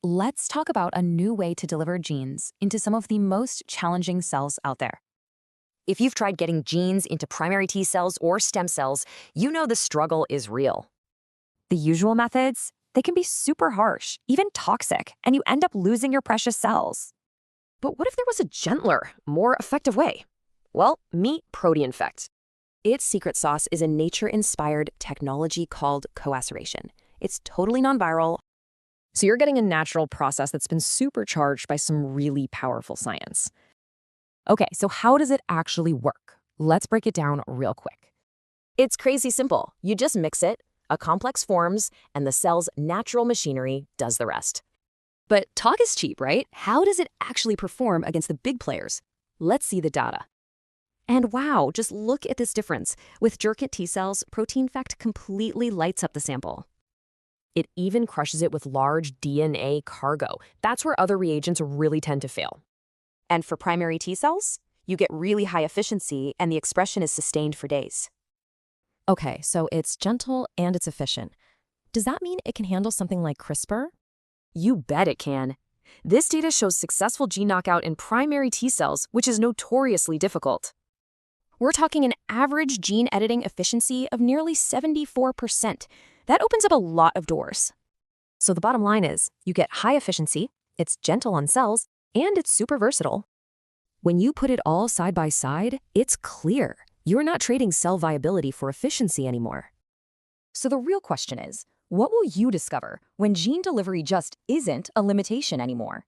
let's talk about a new way to deliver genes into some of the most challenging cells out there. If you've tried getting genes into primary T cells or stem cells, you know the struggle is real. The usual methods, they can be super harsh, even toxic, and you end up losing your precious cells. But what if there was a gentler, more effective way? Well, meet ProteanFect. Its secret sauce is a nature-inspired technology called coacervation. It's totally non-viral, so you're getting a natural process that's been supercharged by some really powerful science. Okay, so how does it actually work? Let's break it down real quick. It's crazy simple. You just mix it, a complex forms, and the cell's natural machinery does the rest. But talk is cheap, right? How does it actually perform against the big players? Let's see the data. And wow, just look at this difference. With Jurkit T cells, ProteanFect completely lights up the sample. It even crushes it with large DNA cargo. That's where other reagents really tend to fail. And for primary T cells, you get really high efficiency and the expression is sustained for days. Okay, so it's gentle and it's efficient. Does that mean it can handle something like CRISPR? You bet it can. This data shows successful gene knockout in primary T cells, which is notoriously difficult. We're talking an average gene editing efficiency of nearly 74%. That opens up a lot of doors. So the bottom line is, you get high efficiency, it's gentle on cells, and it's super versatile. When you put it all side by side, it's clear. You're not trading cell viability for efficiency anymore. So the real question is, what will you discover when gene delivery just isn't a limitation anymore?